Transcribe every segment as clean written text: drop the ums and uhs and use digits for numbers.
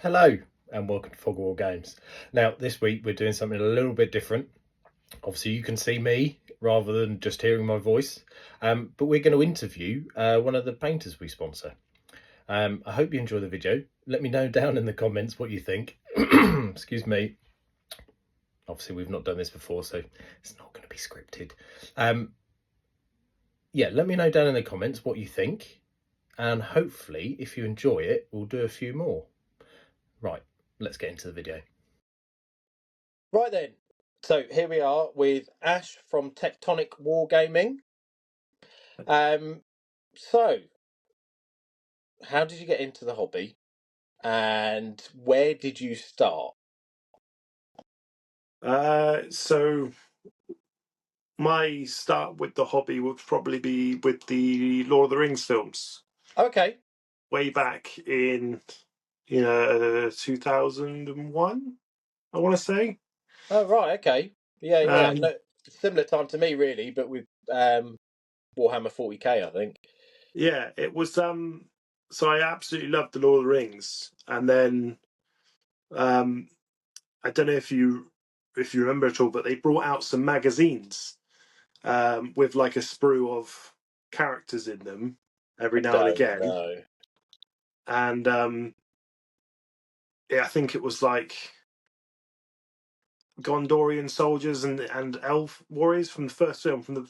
Hello and welcome to Wargames. Now this week we're doing something a little bit different. Obviously you can see me rather than just hearing my voice, but we're going to interview one of the painters we sponsor. I hope you enjoy the video. Let me know down in the comments what you think. Excuse me. Obviously we've not done this before, so it's not going to be scripted. Yeah, let me know down in the comments what you think, and hopefully if you enjoy it we'll do a few more. Right, let's get into the video. Right then, so here we are with Ash from Tektonik Wargaming. So, how did you get into the hobby, and where did you start? So my start with the hobby would probably be with the Lord of the Rings films. Okay. Way back in 2001, I want to say. Oh right, okay. Yeah. No, similar time to me really, but with Warhammer 40k, I think. Yeah, it was so I absolutely loved the Lord of the Rings, and then I don't know if you remember at all, but they brought out some magazines with like a sprue of characters in them every now and again. No. And I think it was like Gondorian soldiers and elf warriors from the first film, from the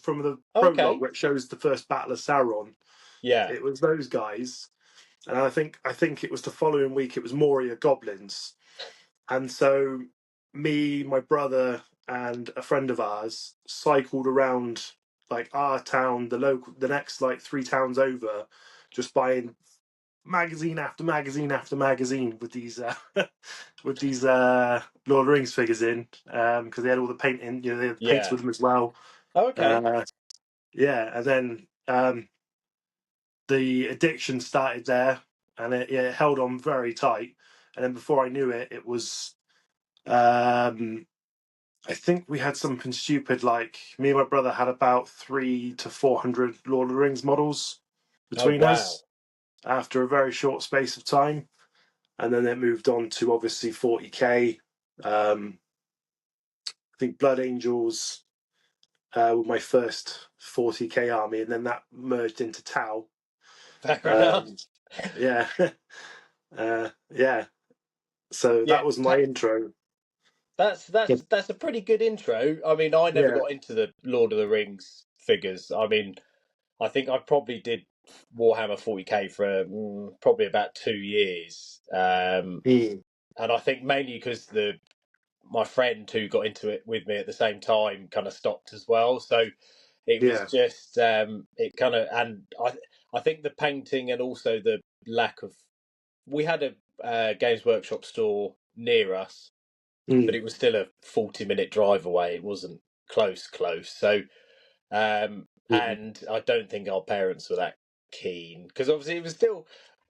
prologue where it shows the first battle of Sauron. Yeah. It was those guys, and I think it was the following week. It was Moria goblins, and so me, my brother, and a friend of ours cycled around like our town, the next like 3 towns over, just buying magazine after magazine after magazine with these with these Lord of the Rings figures in, because they had all the painting, they had the paints with them as well. Yeah, and then the addiction started there, and it held on very tight. And then before I knew it, it was I think we had something stupid like me and my brother had about 300 to 400 Lord of the Rings models between us after a very short space of time. And then it moved on to obviously 40k. I think Blood Angels were my first 40k army, and then that merged into Tau. Yeah, yeah. So that was my intro. That's a pretty good intro. I mean, I never got into the Lord of the Rings figures. I mean, I think I probably did Warhammer 40k for probably about 2 years, and I think mainly because my friend who got into it with me at the same time kind of stopped as well. So it was just it kind of, and I think the painting and also the lack of, we had a Games Workshop store near us, but it was still a 40-minute drive away. It wasn't close. So and I don't think our parents were that keen, because obviously it was still,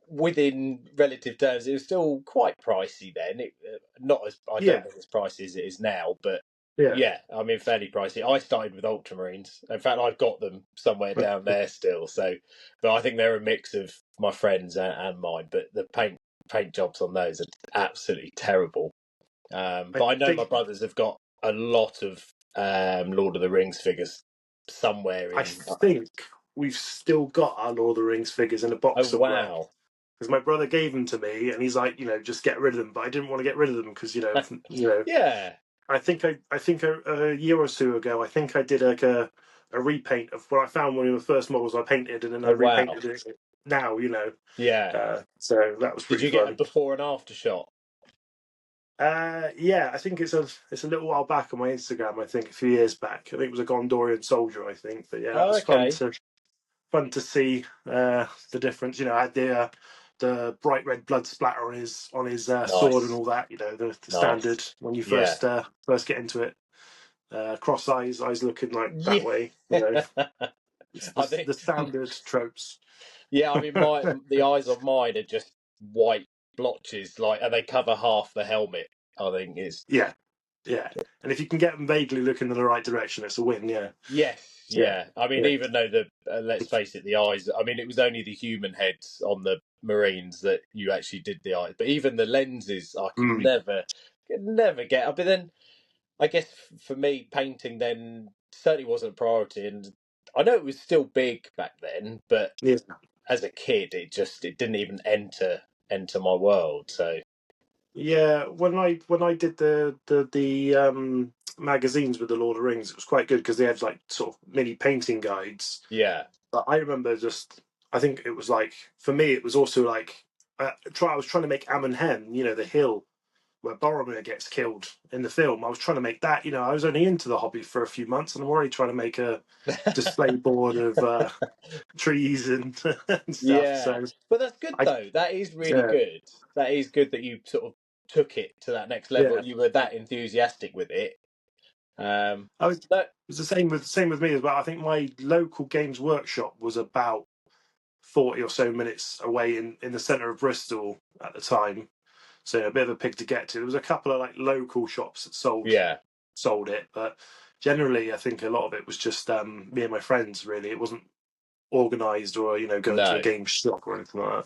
within relative terms, it was still quite pricey then. It not as, I don't think as pricey as it is now, but yeah, I mean fairly pricey. I started with Ultramarines. In fact, I've got them somewhere down there still. So, but I think they're a mix of my friends and mine. But the paint jobs on those are absolutely terrible. But I know my brothers have got a lot of Lord of the Rings figures somewhere. I think we've still got our Lord of the Rings figures in a box somewhere. Wow. Because my brother gave them to me, and he's like, just get rid of them. But I didn't want to get rid of them because, Yeah. I think a year or two ago, I think I did like a repaint of when I found one of the first models I painted, and then I repainted it now, Yeah. So that was pretty fun. Did you get a before and after shot? Yeah, I think it's a little while back on my Instagram. I think a few years back. I think it was a Gondorian soldier. I think, but yeah, it was fun to see the difference. I had the bright red blood splatter on his sword and all that. The standard when you first get into it. Cross eyes looking like that way. The standard tropes. Yeah, I mean, the eyes on mine are just white blotches, and they cover half the helmet. I think is yeah, and if you can get them vaguely looking in the right direction, it's a win. Yeah. Yeah, I mean, yeah. even though let's face it, the eyes. I mean, it was only the human heads on the Marines that you actually did the eyes, but even the lenses, I Mm. could never get. But then, I guess for me, painting then certainly wasn't a priority, and I know it was still big back then, but Yeah. as a kid, it didn't even enter my world. So Yeah, when I did the magazines with the Lord of the Rings, it was quite good because they had like sort of mini painting guides. yeah, But I remember I think it was like for me, it was also like I was trying to make Amon Hen, the hill where Boromir gets killed in the film. I was trying to make that. I was only into the hobby for a few months, and I'm already trying to make a display board of trees and, and stuff. yeah. So But that's good I, though. That is really yeah, good. That is good that you sort of took it to that next level. yeah. You were that enthusiastic with it. I was. No, It was the same with me as well. I think my local games workshop was about 40 or so minutes away in the centre of Bristol at the time. So a bit of a pig to get to. There was a couple of like local shops that yeah, sold it, but generally I think a lot of it was just me and my friends. Really, it wasn't organised or going to a no. game shop or anything like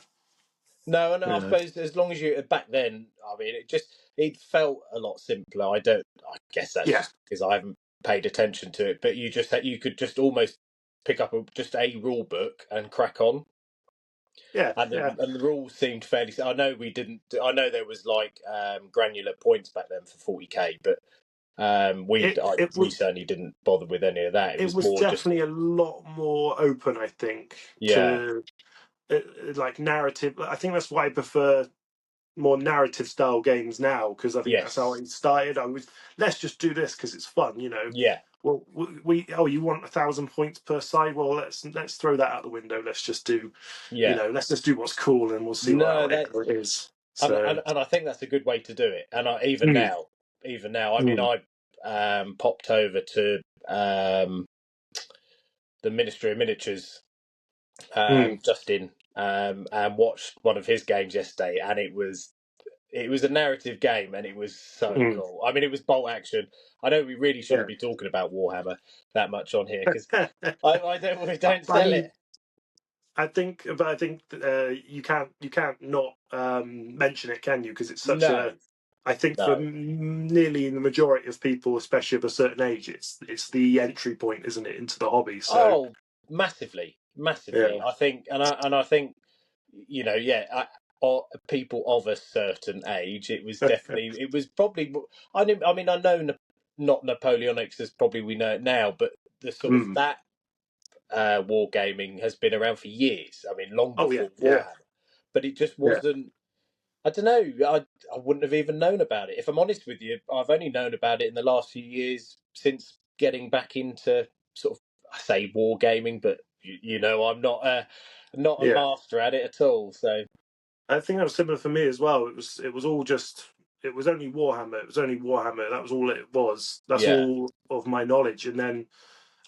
No, and I that. suppose as long as you back then, I mean, it felt a lot simpler. I guess that's Yeah, just because I haven't paid attention to it. But you could just almost pick up just a rule book and crack on, yeah, and yeah. the rules seemed fairly. I know we didn't. I know there was like granular points back then for 40k, but It it we was certainly didn't bother with any of that. It it was was more just definitely a lot more open. I think yeah, to like narrative. I think that's why I prefer more narrative style games now because I think that's how yes, I started. I was let's just do this because it's fun. yeah, Well, you want 1,000 points per side? Well, let's throw that out the window. Let's just do, yeah. let's just do what's cool and we'll see No, what that it is. and So, and I think that's a good way to do it. And mm, even now, I mean, mm, I popped over to the Ministry of Miniatures, mm, Justin, and watched one of his games yesterday, and it was a narrative game, and it was so mm, cool. I mean, it was bolt action. I know we really yeah. shouldn't be talking about Warhammer that much on here because I don't we don't I sell mean, it. I think you can't not mention it, can you? Because it's such No, a. I think for no. nearly the majority of people, especially of a certain age, it's the entry point, isn't it, into the hobby? So Oh, massively, massively. yeah, I think, and I think, yeah, people of a certain age, it was probably. I mean, I know not Napoleonics as probably we know it now, but the sort of mm. that wargaming has been around for years. I mean, long Oh yeah, before yeah, Warhammer, but it just yeah. wasn't. I don't know. I wouldn't have even known about it. If I'm honest with you, I've only known about it in the last few years since getting back into sort of, I say wargaming, but I'm not a Yeah, master at it at all. So I think that was similar for me as well. It was all just it was only Warhammer. It was only Warhammer. That was all it was. That's yeah, all of my knowledge. And then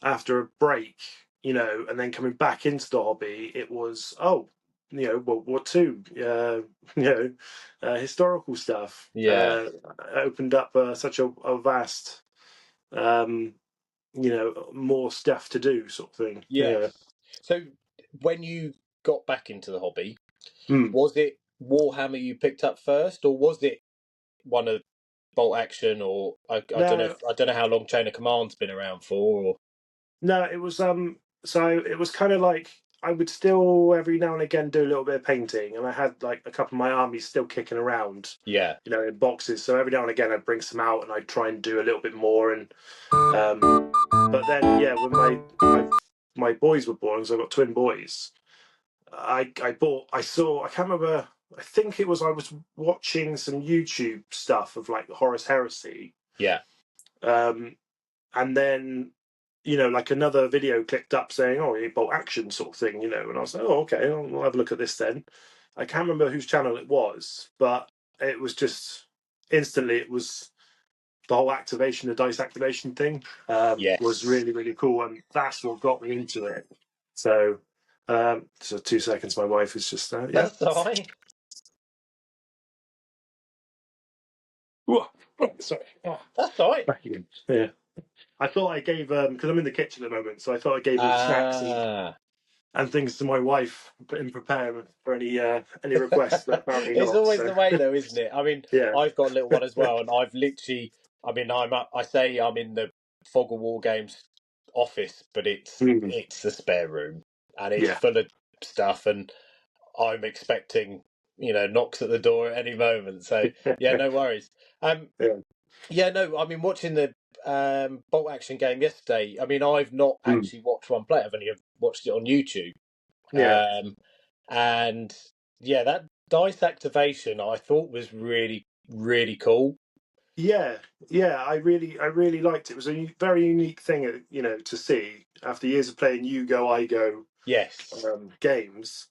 after a break, and then coming back into the hobby, it was World War Two, historical stuff. yeah, Opened up such a vast, um, more stuff to do, sort of thing. Yeah. yes. So when you got back into the hobby, Mm. was it Warhammer you picked up first, or was it one of Bolt Action, or I don't know No, I don't know how long Chain of Command's been around for, or No, it was so it was kind of like I would still every now and again do a little bit of painting, and I had like a couple of my armies still kicking around, yeah, in boxes. So every now and again I'd bring some out and I'd try and do a little bit more. And but then yeah, when my boys were born, so I got twin boys. I can't remember. I think it was I was watching some YouTube stuff of like Horus Heresy, yeah, um, and then like another video clicked up saying, "Oh, you bolt action sort of thing," and I was like, "Oh, okay, I'll have a look at this then." I can't remember whose channel it was, but it was just instantly it was the whole activation, the dice activation thing, was yes. really really cool, and that's what got me into it. So 2 seconds, my wife is just yeah. That's all right. Whoa. Oh, sorry. Oh, That's all right. back again. Yeah. I thought I gave because I'm in the kitchen at the moment, so I thought I gave all the snacks Ah, and things to my wife in prepare for any requests, but apparently it's not. always So the way, though, isn't it? I mean, yeah, I've got a little one as well, and I've literally, I mean, I say I'm in the Fog of War Games office, but mm, it's the spare room, and it's yeah, full of stuff, and I'm expecting, knocks at the door at any moment. So yeah, no worries. yeah, Yeah, no, I mean, watching the bolt action game yesterday. I mean, I've not mm, actually watched one play. I've only watched it on YouTube. yeah. Um, and yeah, that dice activation I thought was really, really cool. Yeah, yeah, I really liked it. It was a very unique thing, to see after years of playing you go, I go Yes. games,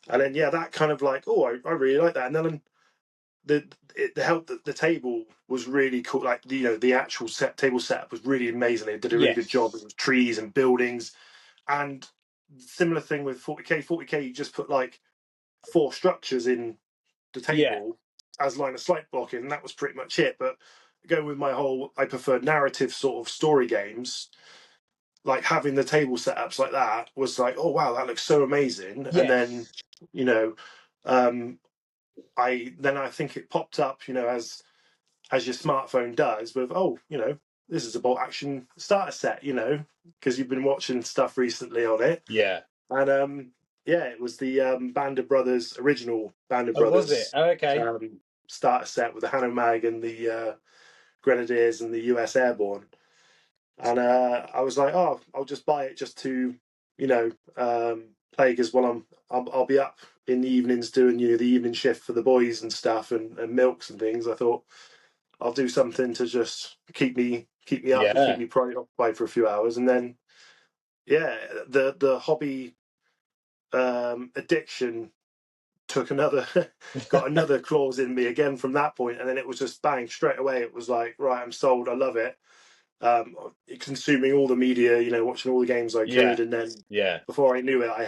and then yeah, that kind of like, oh, I really like that, and then the help that the table was really cool. Like the actual table setup was really amazing. They did a really good job. It Yes. was trees and buildings, and similar thing with 40k. 40k, you just put like four structures in the Yeah. table as line of sight blocking, and that was pretty much it. But going with my whole, I prefer narrative sort of story games. Like having the table setups like that was like, oh wow, that looks so amazing. And then, Yes. you know, um, I think it popped up, as your smartphone does with, oh, this is a bolt action starter set, because you've been watching stuff recently on it. Yeah. And yeah, it was the Band of Brothers, original Band of Oh, was it? Brothers Oh, okay. starter set with the Hanomag and the Grenadiers and the US Airborne. And I was like, oh, I'll just buy it just to, play, because while I'll be up in the evenings doing the evening shift for the boys and stuff, and milks and things. I thought I'll do something to just keep me up and keep Yeah. me occupied for a few hours, and then yeah, the hobby addiction took another got another clause in me again from that point, and then it was just bang straight away. It was like, right, I'm sold. I love it. Consuming all the media, watching all the games I Yeah. could, and then Yeah. before I knew it, I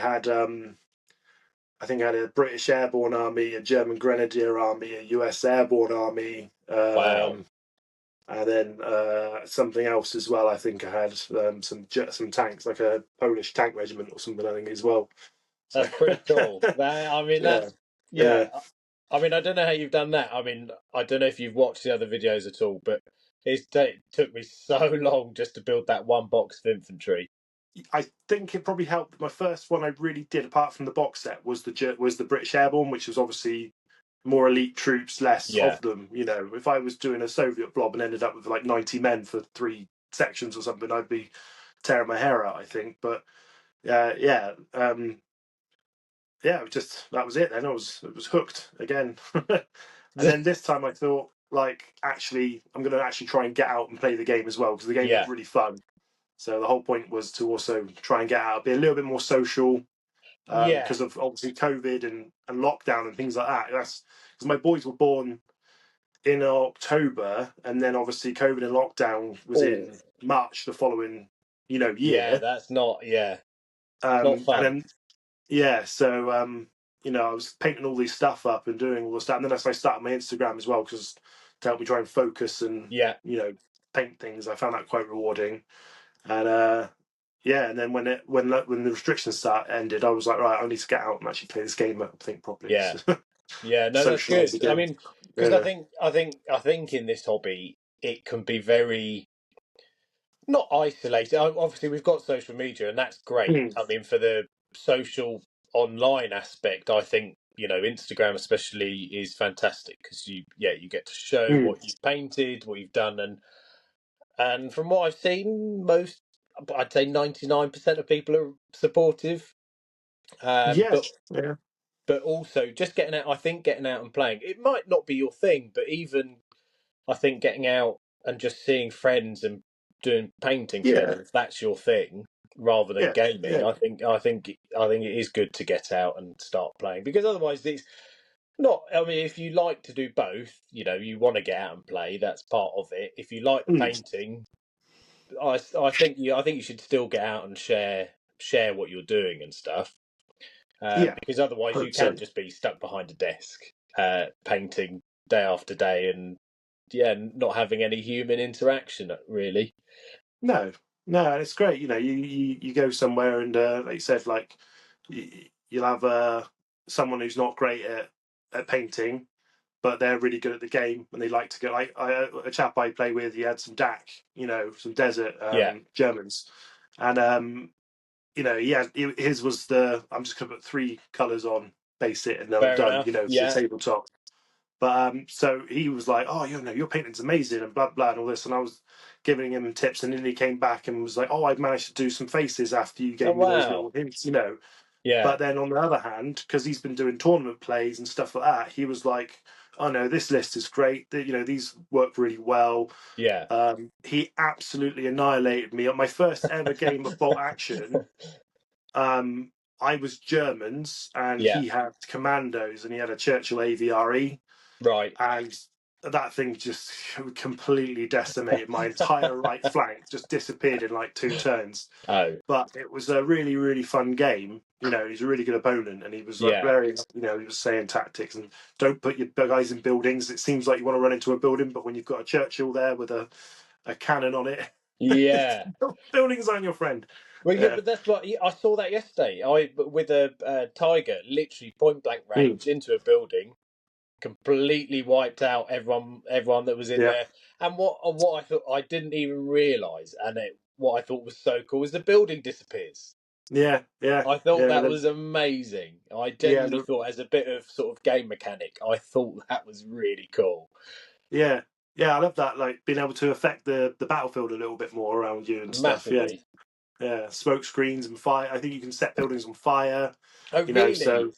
think I had a British Airborne Army, a German Grenadier Army, a US Airborne Army, Wow. and then something else as well. I think I had some tanks, like a Polish tank regiment or something, I think, as well. So That's pretty cool. I mean, yeah, yeah. yeah. I mean, I don't know how you've done that. I mean, I don't know if you've watched the other videos at all, but it took me so long just to build that one box of infantry. I think it probably helped. My first one I really did, apart from the box set, was the British Airborne, which was obviously more elite troops, less Yeah. of them. If I was doing a Soviet blob and ended up with like 90 men for 3 sections or something, I'd be tearing my hair out, I think. But yeah, yeah, that was it. Then it was hooked again, and then this time I thought, like, actually, I'm going to actually try and get out and play the game as well, because the game was Yeah. really fun. So the whole point was to also try and get out, be a little bit more social, Yeah. because of obviously COVID and lockdown and things like that. That's because my boys were born in October, and then obviously COVID and lockdown was Oh, in March the following yeah. year. That's not. Yeah. Not And fun. then yeah, so I was painting all these stuff up and doing all the stuff, and then I started my Instagram as well, because to help me try and focus and Yeah. paint things. I found that quite rewarding, and yeah, and then when the restrictions ended, I was like, right, I need to get out and actually play this game, I think, properly, Yeah. Yeah. No, that's socialize good. I again. mean, because Yeah. I think in this hobby it can be very not isolated. Obviously, we've got social media, and that's great. Mm. I mean, for the social online aspect, I think Instagram especially is fantastic because you get to show Mm. what you've painted, what you've done, and from what I've seen, I'd say 99% of people are supportive. Yeah, But yeah, also just getting out. I think getting out and playing. It might not be your thing, but even I think getting out and just seeing friends and doing painting yeah, together, if that's your thing, rather than yeah, gaming, yeah. I think it is good to get out and start playing because otherwise it's not. I mean, if you like to do both, you want to get out and play. That's part of it. If you like the Mm. painting, I think you should still get out and share what you're doing and stuff. Yeah, Because otherwise you can 100%. just be stuck behind a desk, painting day after day, and yeah, not having any human interaction really. No, no, and it's great. You know, you go somewhere and like you said, like you'll have someone who's not great at painting, but they're really good at the game and they like to go. Like a chap I play with, he had some DAC, you know, some desert Yeah, Germans, and you know, his was the I'm just gonna put 3 colours on, base it, and then I'm fair done. You enough. know, for the Yeah. tabletop. But so he was like, "Oh, you know, your painting's amazing," and blah blah and all this, and I was giving him tips, and then he came back and was like, "Oh, I've managed to do some faces after you Oh gave me those wow. little hints," you know. Yeah. But then on the other hand, because he's been doing tournament plays and stuff like that, he was like, "Oh no, this list is great. You know, these work really well." Yeah. He absolutely annihilated me on my first ever game of Bolt Action. Um, I was Germans and Yeah. he had Commandos and he had a Churchill AVRE, Right. and that thing just completely decimated my entire right flank, just disappeared in like 2 turns. Oh. But it was a really, really fun game. You know, he's a really good opponent, and he was like Yeah. very, you know, he was saying tactics and don't put your guys in buildings. It seems like you want to run into a building, but when you've got a Churchill there with a cannon on it, Yeah. buildings aren't your friend. Well, yeah, Yeah. but that's what I saw that yesterday. I with a tiger, literally point blank Mm. range into a building, completely wiped out everyone that was in Yeah. there. And what I thought I didn't even realise, and what I thought was so cool is the building disappears. Yeah. Yeah. I thought Yeah. that was amazing. I Yeah. genuinely thought, as a bit of sort of game mechanic, I thought that was really cool. Yeah. Yeah. I love that. Like being able to affect the battlefield a little bit more around you and stuff. Yeah. Massively. Yeah. Smoke screens and fire. I think you can set buildings on fire. Oh, You know, really? so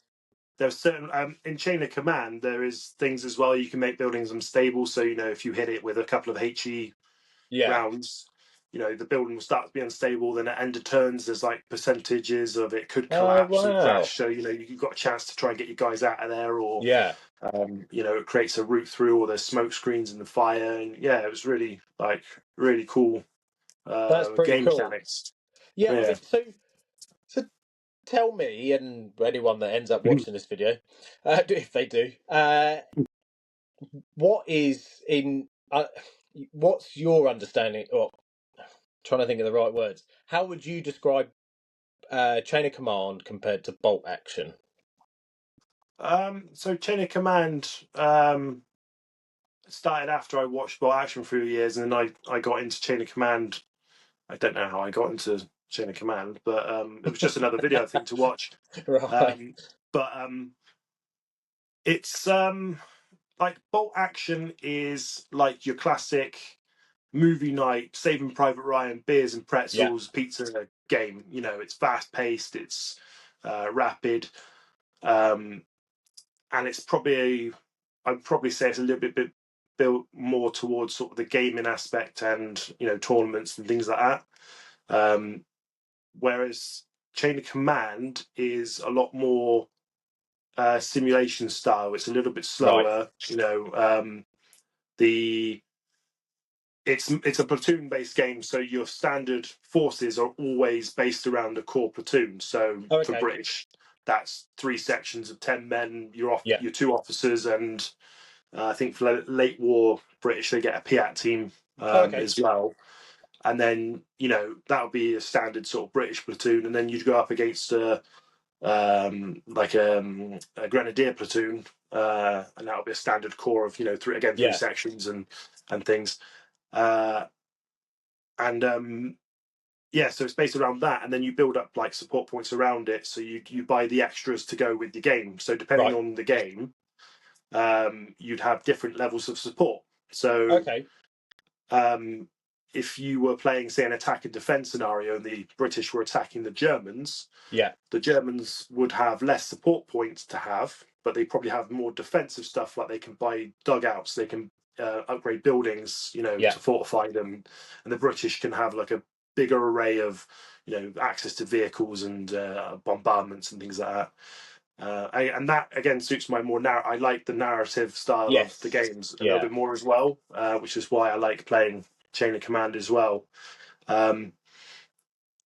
there's certain in chain of command there is things as well you can make buildings unstable, so you know if you hit it with a couple of HE Yeah. rounds, you know the building will start to be unstable, then at end of turns there's like percentages of it could Oh, collapse and wow. crash, so you know you've got a chance to try and get your guys out of there, or Yeah. you know it creates a route through, or there's smoke screens in the fire, and yeah it was really like really cool That's pretty game cool. mechanics. Yeah, I Yeah. mean, so tell me, and anyone that ends up watching this video, if they do, what is in what's your understanding, or trying to think of the right words, how would you describe chain of command compared to bolt action? So chain of command started after I watched Bolt Action for a few years, and then I got into Chain of Command. I don't know how I got into Chain of Command, but it was just another video thing to watch. Right. But it's like Bolt Action is like your classic movie night, Saving Private Ryan, beers and Yeah. pretzels, pizza game. You know, it's fast paced, it's rapid, um, and it's probably I'd probably say it's a little bit built more towards sort of the gaming aspect and you know tournaments and things like that. Whereas Chain of Command is a lot more simulation style. It's a little bit Right. slower. You know, the it's a platoon based game, so your standard forces are always based around a core platoon. So Oh, for okay. British, that's 3 sections of 10 men. Yeah. Your 2 officers, and I think for late war British, they get a PIAT team Oh, okay. as well. And then you know that would be a standard sort of British platoon, and then you'd go up against a grenadier platoon, and that would be a standard core of you know three Yeah. sections and things. Uh, and yeah, so it's based around that, and then you build up like support points around it. So you buy the extras to go with the game. So depending Right. on the game, you'd have different levels of support. So Okay. um, if you were playing, say, an attack and defense scenario, and the British were attacking Yeah. the Germans would have less support points to have, but they probably have more defensive stuff, like they can buy dugouts, they can upgrade buildings, you know, Yeah. to fortify them, and the British can have like a bigger array of, you know, access to vehicles and bombardments and things like that. And that again suits my more I like the narrative style of the Yes. games a little Yeah. bit more as well, which is why I like playing Chain of Command as well. Um,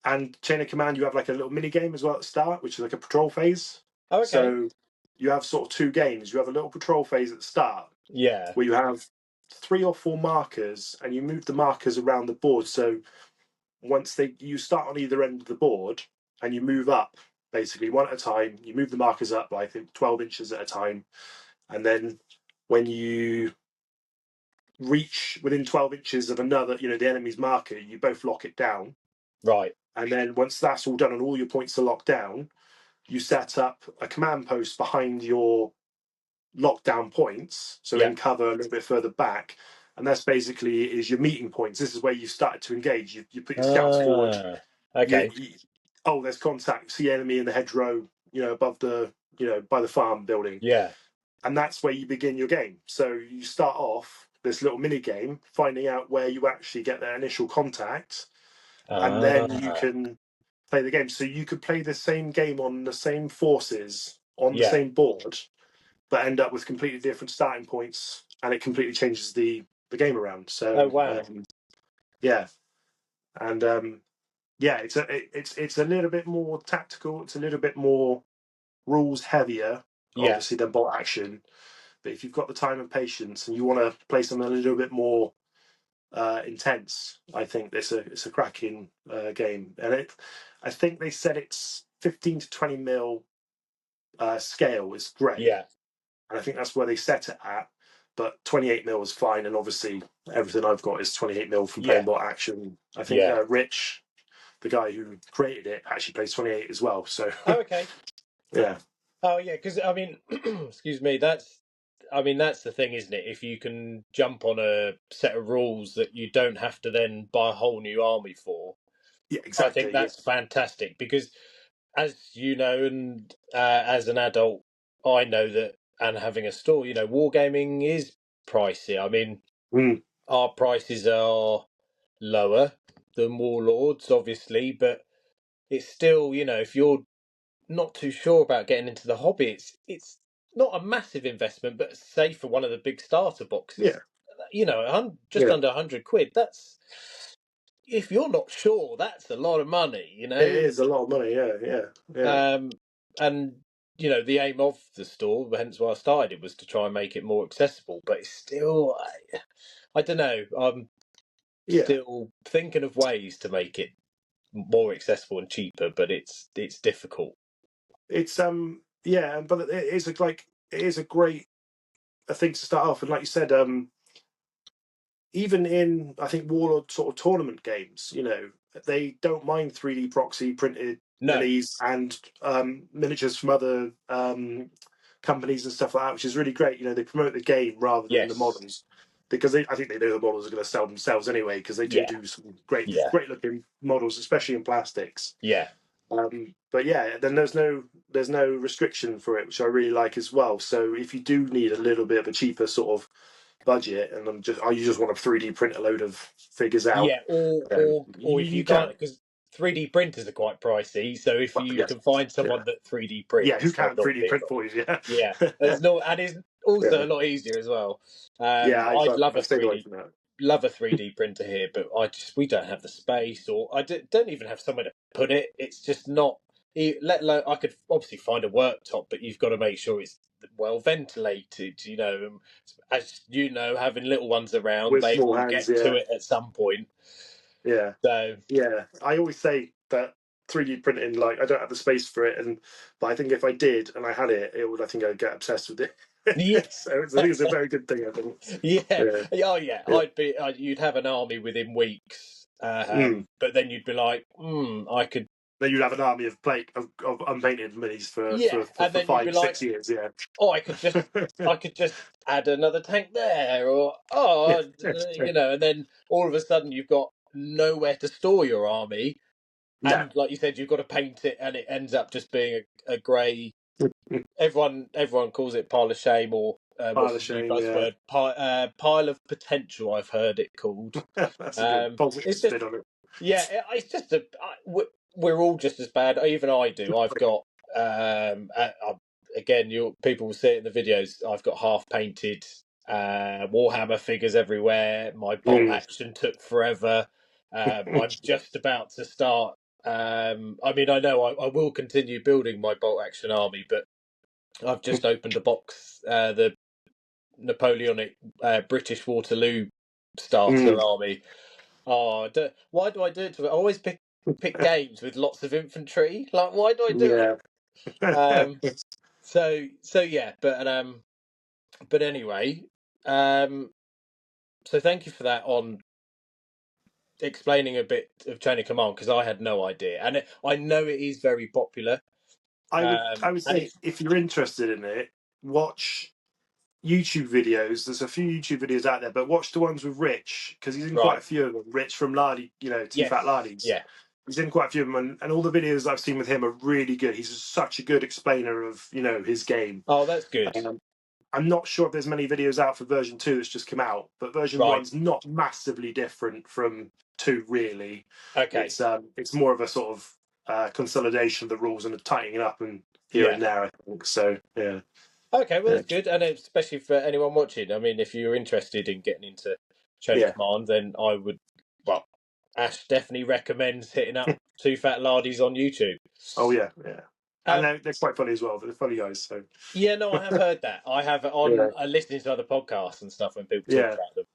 and Chain of Command, you have like a little mini game as well at the start, which is like a patrol phase. Oh, okay. So you have sort of 2 games. You have a little patrol phase at the start Yeah. where you have 3 or 4 markers, and you move the markers around the board. So you start on either end of the board and you move up basically one at a time. You move the markers up by I think 12 inches at a time, and then when you reach within 12 inches of another, the enemy's marker, you both lock it down. Right. And then once that's all done and all your points are locked down, you set up a command post behind your lockdown points, so in cover a little bit further back. And that's basically is your meeting points. This is where you started to engage. You put your scouts forward. Okay. Oh, there's contact. See enemy in the hedgerow, above the, by the farm building. Yeah. And that's where you begin your game. So you start off this little mini game, finding out where you actually get that initial contact, and then you can play the game. So you could play the same game on the same forces on the same board, but end up with completely different starting points, and it completely changes the game around. So, wow. Yeah, and it's a little bit more tactical. It's a little bit more rules heavier, obviously, than bolt action. But if you've got the time and patience, and you want to play something a little bit more intense, I think it's a cracking game. And I think they said it's 15 to 20 mil scale is great. Yeah. And I think that's where they set it at. But 28 mil is fine, and obviously everything I've got is 28 mil from playing bolt action. I think Rich, the guy who created it, actually plays 28 as well. So okay. Yeah. Oh yeah, because I mean, excuse me, that's the thing, isn't it? If you can jump on a set of rules that you don't have to then buy a whole new army for, Yeah, exactly. I think that's fantastic because, as you know, and as an adult, I know that, and having a store, wargaming is pricey. I mean, our prices are lower than Warlords, obviously, but it's still, if you're not too sure about getting into the hobby, it's not a massive investment, but say for one of the big starter boxes, just under £100. That's, if you're not sure, that's a lot of money. It is a lot of money. Yeah. And the aim of the store, hence why I started it, was to try and make it more accessible. But it's still, I don't know. I'm still thinking of ways to make it more accessible and cheaper, but it's difficult. It's but it is a great thing to start off, and like you said, even in I think Warlord sort of tournament games, they don't mind 3D proxy printed minis and miniatures from other companies and stuff like that, which is really great. They promote the game rather than the models, because I think they know the models are going to sell themselves anyway, because they do some great looking models, especially in plastics. But then there's no restriction for it, which I really like as well. So if you do need a little bit of a cheaper sort of budget, and you just want to 3D print a load of figures out, or if you can't, because 3D printers are quite pricey. So if you can find someone that 3D prints, who can 3D print for you, there's no, and it's also a lot easier as well. I'd love a 3D printer here, but we don't have the space, or I don't even have somewhere to put it. It's just not. Let alone, I could obviously find a worktop, but you've got to make sure it's well ventilated. As you know, having little ones around, with they small will hands, get to it at some point. So I always say that 3D printing, like, I don't have the space for it, but I think if I did and I had it, I think I'd get obsessed with it. So I think it's a very good thing, I think. You'd have an army within weeks, but then you'd be like, I could. Then you'd have an army of unpainted minis for 5-6 years. I could just add another tank there, or and then all of a sudden you've got nowhere to store your army, and like you said, you've got to paint it, and it ends up just being a grey. Everyone calls it pile of shame, or what's the new buzzword? Pile of potential. I've heard it called. That's a good positive spin on it. Yeah, it's just we're all just as bad. Even I do. I've got again, people will see it in the videos. I've got half painted Warhammer figures everywhere. My bolt action took forever. I'm just about to start. I know I will continue building my bolt action army, but I've just opened a box, the Napoleonic British Waterloo starter army. Why do I do it to it? I always pick games with lots of infantry. Like, why do I do it? Yeah. So yeah, but anyway, so thank you for that on explaining a bit of Chain of Command, because I had no idea, and I know it is very popular. I would And say it's if you're interested in it, watch YouTube videos. There's a few YouTube videos out there, but watch the ones with Rich because he's in quite right. a few of them. Rich from Lardy, Two Fat Yes, Lardies. yeah. He's in quite a few of them, and all the videos I've seen with him are really good. He's such a good explainer of his game. Oh, that's good. Um, I'm not sure if there's many videos out for version 2 that's just come out, but version Right. 1's not massively different from 2, really. Okay. It's more of a sort of consolidation of the rules and a tightening up and here Yeah. and there, I think. So, yeah. Okay, well, Yeah. that's good, and especially for anyone watching. I mean, if you're interested in getting into Chain of Yeah. Command, then I would. Well, Ash definitely recommends hitting up Two Fat Lardies on YouTube. Oh, yeah. Yeah. And Um, they're quite funny as well. They're funny guys. So, yeah, no, I have heard that. I have yeah. on listening to other podcasts and stuff when people talk Yeah. about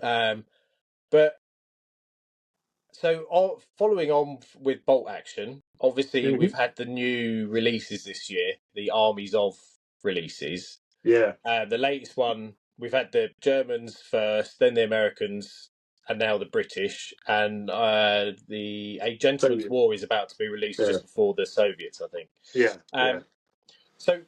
them. But so following on with Bolt Action, obviously Hmm. we've had the new releases this year, the Armies of releases. Yeah. The latest one, we've had the Germans first, then the Americans, and now the British. And A So, Gentleman's War is about to be released yeah. just before the Soviets, I think. Yeah. Yeah. So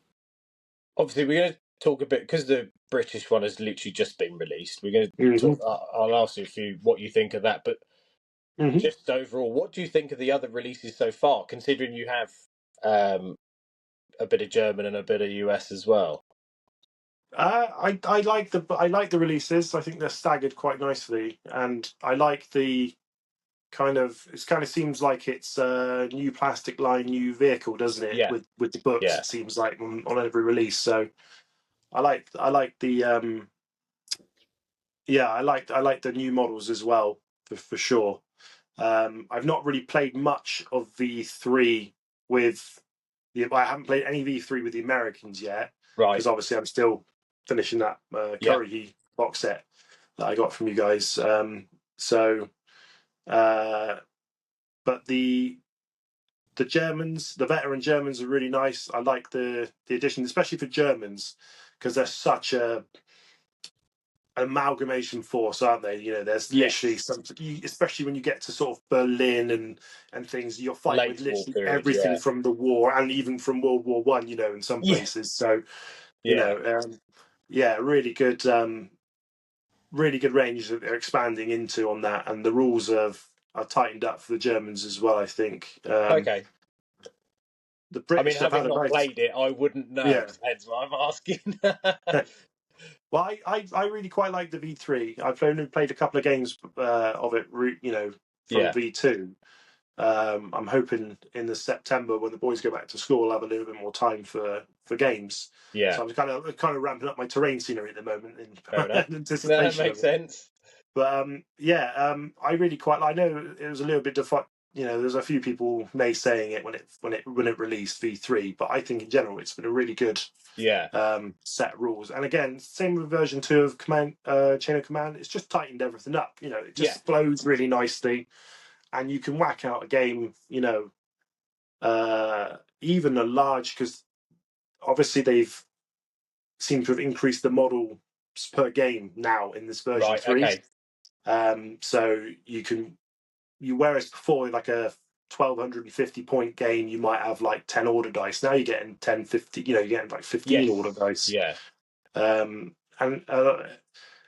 obviously we're going to talk a bit, because the British one has literally just been released. We're going to Hmm. talk. I'll ask you what you think of that, but Hmm. just overall, what do you think of the other releases so far? Considering you have um, a bit of German and a bit of US as well. I like the releases. I think they're staggered quite nicely, and I like the it kind of seems like it's a new plastic line, new vehicle, doesn't it? Yeah, With the books, yeah, it seems like on every release. So I like the yeah, I like the new models as well for sure. I've not really played much of V3 with I haven't played any V3 with the Americans yet right, because obviously I'm still finishing that yeah, Curry box set that I got from you guys. So, uh, but the Germans, the veteran Germans, are really nice. I like the addition, especially for Germans, because they're such a amalgamation force, aren't they? There's literally yes, some, especially when you get to sort of Berlin and things, you're fighting with late war literally period, everything yeah, from the war and even from World War One. In some yeah, places. So, you yeah. know, um, yeah, really good range that they're expanding into on that, and the rules are tightened up for the Germans as well. I think Okay. the I mean, British have had having a not nice, played it, I wouldn't know. yeah. Hence why I'm asking. Well, I really quite like the V3. I've only played a couple of games of it, from Yeah, V2. I'm hoping in the September when the boys go back to school, I'll have a little bit more time for games. yeah. So I'm kind of ramping up my terrain scenery at the moment Fair enough. in No, that anticipation makes of it. sense. But I really quite. I know it was a little bit there's a few people naysaying it when it released V3, but I think in general it's been a really good Yeah, set of rules. And again, same with version 2 of Chain of Command. It's just tightened everything up. It yeah, just flows really nicely, and you can whack out a game. Even a large, because obviously they've seemed to have increased the models per game now in this version right. 3. Okay. So whereas before, like a 1250 point game, you might have like 10 order dice. Now you're getting 10, 50, you're getting like 15 order Yes. dice. Yeah. And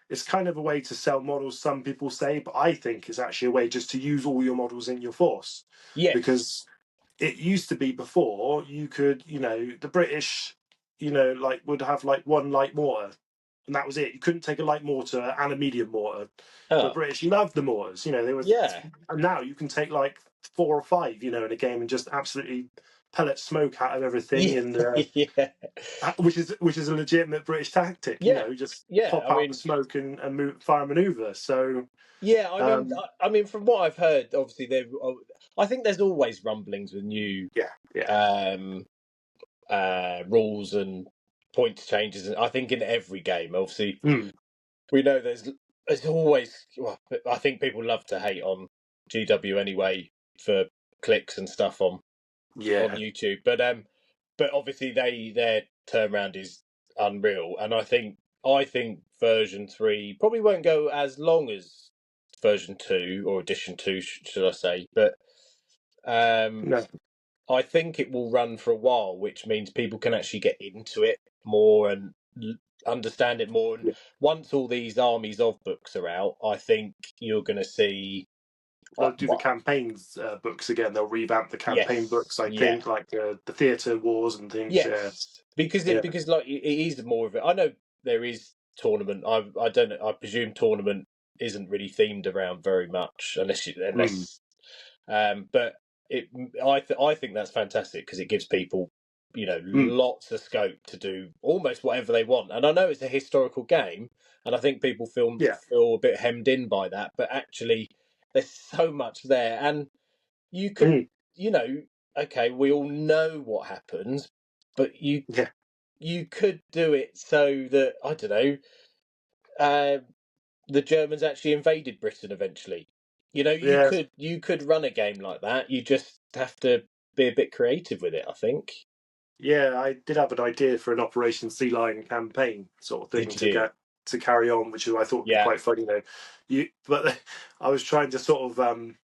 it's kind of a way to sell models, some people say, but I think it's actually a way just to use all your models in your force. Yes. Because it used to be before you could, the British, like would have like one light mortar, and that was it. You couldn't take a light mortar and a medium mortar. The Oh, British loved the mortars. They were, yeah. and now you can take like 4 or 5, in a game and just absolutely pellet smoke out of everything, Yeah. and Yeah. which is a legitimate British tactic. Yeah. Just Yeah. pop I out the mean, smoke and move, fire maneuver. So yeah. I mean, um, I mean, from what I've heard, obviously I think there's always rumblings with new yeah, yeah, um, rules and points changes. And I think in every game, obviously, mm, we know there's it's always. Well, I think people love to hate on GW anyway for clicks and stuff on YouTube, but obviously their turnaround is unreal, and I think version 3 probably won't go as long as version 2 or edition 2, should I say, but No. I think it will run for a while, which means people can actually get into it more and understand it more. And Yeah. once all these armies of books are out, I think you're going to see. They'll do the campaigns books again. They'll revamp the campaign books. Yes, I yeah, think, like the theatre wars and things. Yeah, yes, because yeah, like it is more of it. I know there is tournament. I don't know. I presume tournament isn't really themed around very much, mm, but I think that's fantastic because it gives people, mm, lots of scope to do almost whatever they want. And I know it's a historical game, and I think people yeah, feel a bit hemmed in by that, but actually, there's so much there, and you could, mm, you know, okay, we all know what happens, but yeah, you could do it so that I don't know. Uh, the Germans actually invaded Britain eventually. yeah, You could run a game like that. You just have to be a bit creative with it, I think. yeah. I did have an idea for an Operation Sea Lion campaign sort of thing Did you? to carry on, which I thought would be Yeah, quite funny. But I was trying to sort of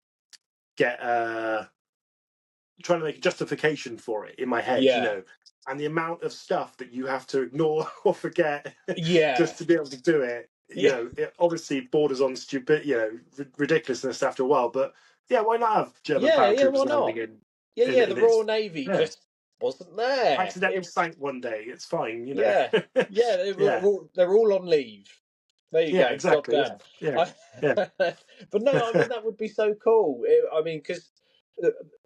get trying to make a justification for it in my head, yeah, and the amount of stuff that you have to ignore or forget yeah, just to be able to do it. yeah, It obviously borders on stupid, ridiculousness after a while. But yeah, why not have German yeah, yeah. paratroopers Why landing not? Yeah, yeah. in The Royal its Navy yeah just wasn't there. accidentally sank one day? It's fine. Yeah, yeah. Yeah, They're all on leave. There you yeah, go. Job exactly. done. Yeah, yeah, I, yeah. but no, I mean that would be so cool. I mean, because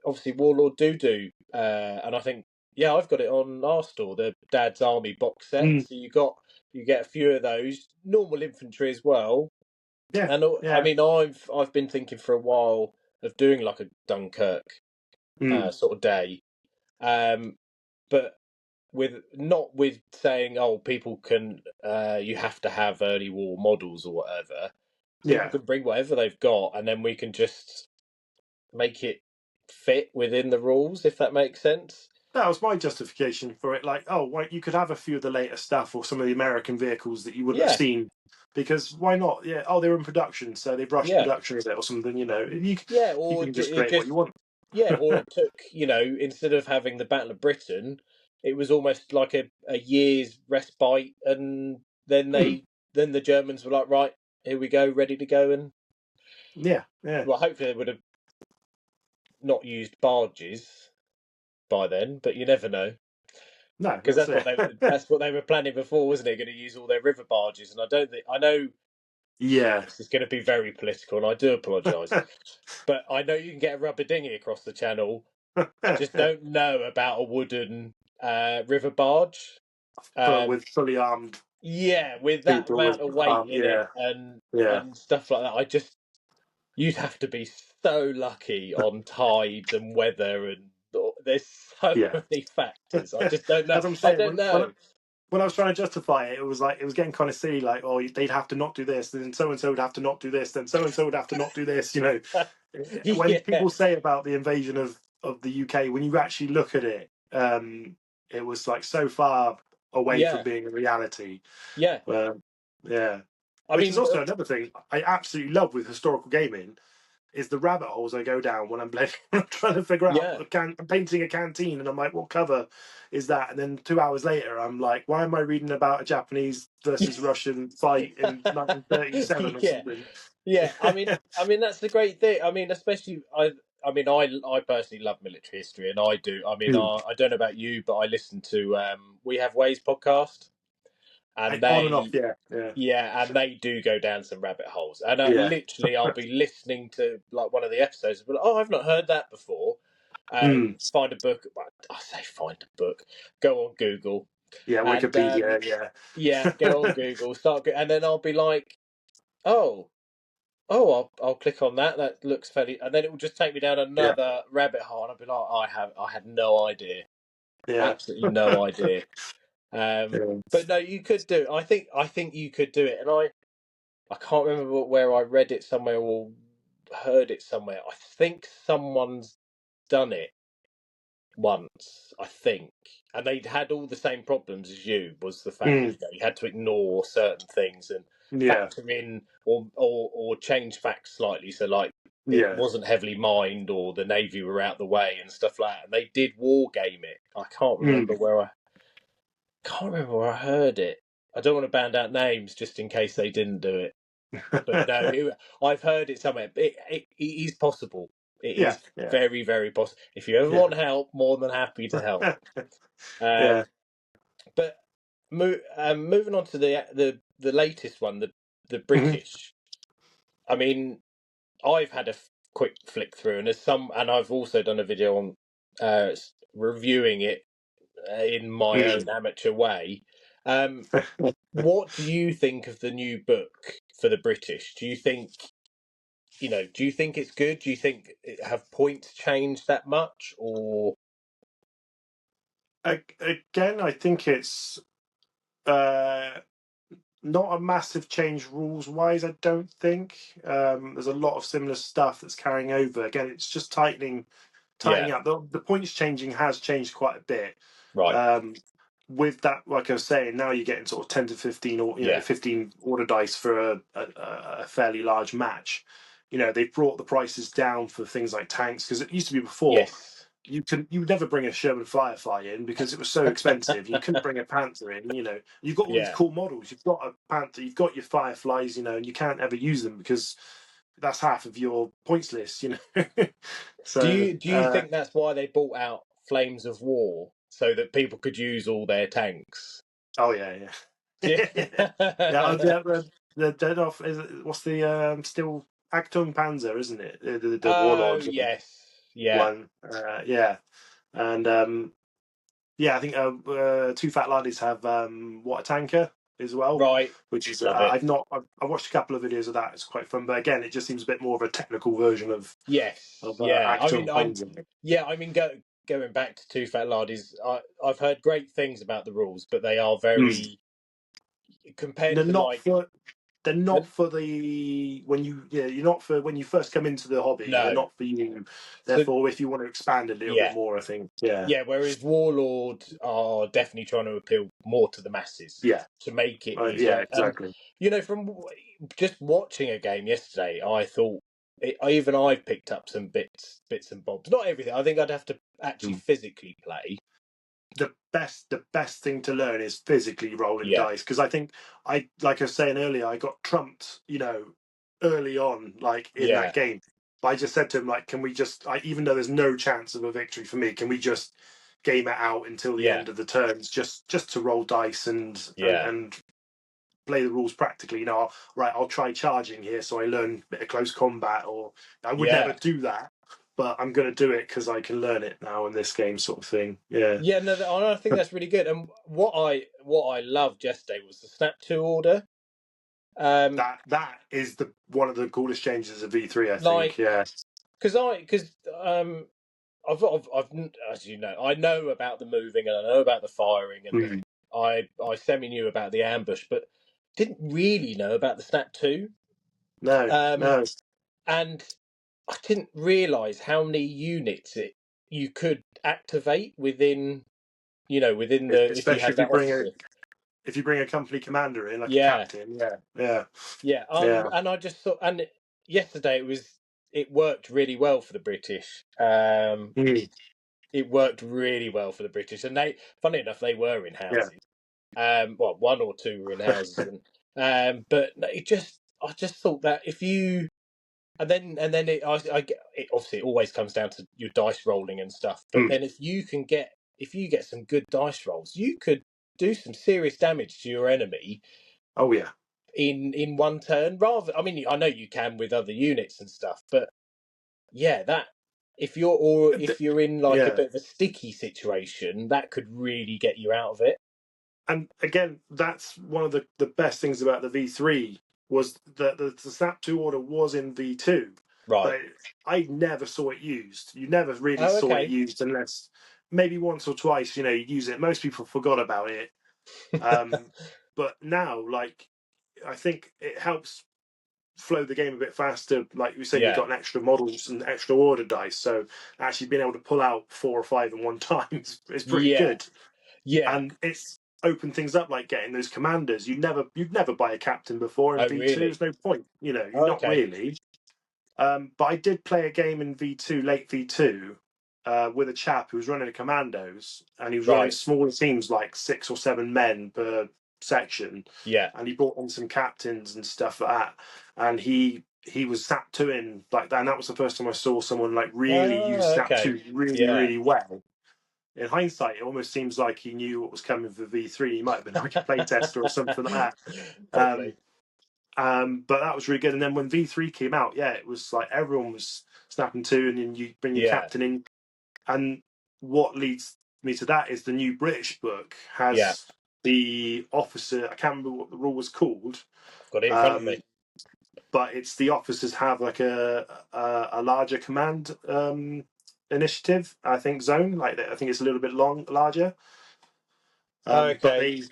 obviously Warlord do, and I think I've got it on our store, the Dad's Army box set. Mm, So you get a few of those, normal infantry as well. yeah, And I yeah. mean, I've been thinking for a while of doing like a Dunkirk Mm, sort of day, um, but with not with saying, oh, people can you have to have early war models or whatever. People yeah. can bring whatever they've got, and then we can just make it fit within the rules, if that makes sense. That was my justification for it. Like, oh, why you could have a few of the later stuff or some of the American vehicles that you wouldn't have Yeah, seen, because why not? Yeah. Oh, they're in production, so they've rushed yeah, production of it or something. yeah. You Or can just it create what just you want. or it took instead of having the Battle of Britain, it was almost like a year's respite, and then Mm, then the Germans were like, right, here we go, ready to go, and yeah, yeah. well, hopefully they would have not used barges by then, but you never know. No, Because that's it. that's what they were planning before, wasn't it? Going to use all their river barges, and I know Yeah. this is going to be very political, and I do apologise, but I know you can get a rubber dinghy across the channel. I just don't know about a wooden river barge. With fully armed Yeah, with that people with amount of weight in it yeah, and yeah, stuff like that, you'd have to be so lucky on tides and weather, and there's so yeah. many factors. I just don't know. As I'm I saying, don't know. when I was trying to justify it, it was like it was getting kind of silly. Like, oh, they'd have to not do this, then so and so would have to not do this, then so and so would have to not do this. When Yeah, people say about the invasion of the UK, when you actually look at it, it was like so far away from yeah, being a reality. yeah. Yeah, I which is mean, also another thing I absolutely love with historical gaming is the rabbit holes I go down when I'm playing. I'm trying to figure out. yeah, I'm painting a canteen, and I'm like, "What cover is that?" And then 2 hours later, I'm like, "Why am I reading about a Japanese versus Russian fight in 1937 or yeah, something?" yeah. I mean that's the great thing. I mean, especially I personally love military history, and I do. I mean, Hmm. I don't know about you, but I listen to We Have Ways podcast, and On and off, they yeah, yeah, yeah, and they do go down some rabbit holes. And yeah. literally, I'll be listening to like one of the episodes, but oh, I've not heard that before. Hmm. Find a book. Well, I say find a book. Go on Google, Yeah, and Wikipedia, yeah. yeah, go on Google. And then I'll be like, oh, I'll click on that. That looks fairly, and then it will just take me down Yeah, another rabbit hole. And I'll be like, I had no idea, yeah, absolutely no idea. yeah. But no, you could do. I think you could do it, and I can't remember where I read it somewhere or heard it somewhere. I think someone's done it once, I think, and they'd had all the same problems as you. Was the fact that you had to ignore certain things and Yeah, factor in or change facts slightly, so like it yeah. wasn't heavily mined or the navy were out the way and stuff like that. And they did war game it. I can't remember where I heard it. I don't want to band out names just in case they didn't do it. But no, I've heard it somewhere. It is possible. It Yeah, is yeah, very, very possible. If you ever yeah. want help, more than happy to help. Yeah. But moving on to the latest one, the Mhm. British. I mean, I've had a quick flick through, and I've also done a video on reviewing it in my own amateur way. What do you think of the new book for the British? Do you think do you think it's good? Do you think have points changed that much, or Again, I think it's uh, not a massive change rules wise. I don't think there's a lot of similar stuff that's carrying over. Again, it's just tightening yeah, up. The points changing has changed quite a bit. right, Um, with that, like I was saying, now you're getting sort of 10 to 15 or yeah, 15 order dice for a fairly large match. They've brought the prices down for things like tanks, because it used to be before yes, you would never bring a Sherman Firefly in because it was so expensive. You couldn't bring a Panther in. You've got all these yeah. cool models. You've got a Panther, you've got your Fireflies, and you can't ever use them because that's half of your points list. So Do you think that's why they bought out Flames of War so that people could use all their tanks? oh yeah, Yeah, yeah. Yeah, the dead off is what's the still Acton Panzer, isn't it? The oh Warlord yes, yeah, one. Yeah. And yeah, I think Two Fat Laddies have Water Tanker as well, right. which is Love it. I've watched a couple of videos of that. It's quite fun, but again, it just seems a bit more of a technical version of Yes, yeah. Acton Panzer. Going back to Two Fat Lardies, I've heard great things about the rules, but they are Mm. very compared They're to not like for they're not the, for the when you you're not for when you first come into the hobby. They're no. not for you. So Therefore, if you want to expand a little bit yeah, more, I think yeah, yeah. Whereas Warlord are definitely trying to appeal more to the masses yeah, to make it yeah, easier. And exactly. from just watching a game yesterday, I thought even I've picked up some bits and bobs. Not everything. I think I'd have to actually Mm. physically play. The best thing to learn is physically rolling Yeah, dice, because I think like I was saying earlier, I got trumped, early on, like in that yeah, game. But I just said to him, like, can we just, even though there's no chance of a victory for me, can we just game it out until the yeah, end of the turns, just to roll dice and yeah, play the rules practically. I'll try charging here so I learn a bit of close combat, or I would never yeah. do that, but I'm going to do it because I can learn it now in this game, sort of thing. Yeah. Yeah, no, I think that's really good. And what I loved yesterday was the Snap Two order. Um, That is the one of the coolest changes of V3, I think. like Yeah. because I've as you know, I know about the moving and I know about the firing and Mm. I semi knew about the ambush, but didn't really know about the Snap Two. No, Um, no. and I didn't realise how many units you could activate within the if you Especially had if you that bring a officer. company commander in, like a Yeah, captain. Yeah, yeah, yeah. yeah. And I just thought, and yesterday it worked really well for the British. Mm. It worked really well for the British, and funny enough, they were in Yeah. houses. Well, one or two were in houses, but I just thought that if you and then it obviously it always comes down to your dice rolling and stuff. But Mm. then if you get some good dice rolls, you could do some serious damage to your enemy Oh yeah. in one turn. I mean, I know you can with other units and stuff, but yeah, that if you're in like a Yeah. bit of a sticky situation, that could really get you out of it. And again, that's one of the best things about the V3 was that the Snap 2 order was in V2, Right. but I never saw it used. You never really Oh, saw it okay. used unless maybe once or twice, you use it. Most people forgot about it. Um, but now, like, I think it helps. flow the game a bit faster. Like you said, you've got an extra models and extra order dice, so actually being able to pull out 4 or 5 in one time is pretty good. Yeah. And it's opened things up, like getting those commanders. You'd never buy a captain before in Oh, V2. really? There's no point, you're Oh, not okay. really. But I did play a game in V2, late V2, with a chap who was running a commandos, and he was running Right. smaller teams, like 6 or 7 men per section. Yeah. And he brought on some captains and stuff like that. And he was Snap 2ing like that. And that was the first time I saw someone like really use Oh, Snap okay. 2 really, Yeah. really well. In hindsight, it almost seems like he knew what was coming for V3. He might have been like a playtester or something like that. Probably. But that was really good. And then when V3 came out, yeah, it was like everyone was snapping 2, and then you bring your Yeah. captain in. And what leads me to that is the new British book Yeah. has the officer. I can't remember what the rule was called, I've got it in front of me. but it's the officers have like a larger command initiative. I think zone. Like I think it's a little bit larger. But Okay.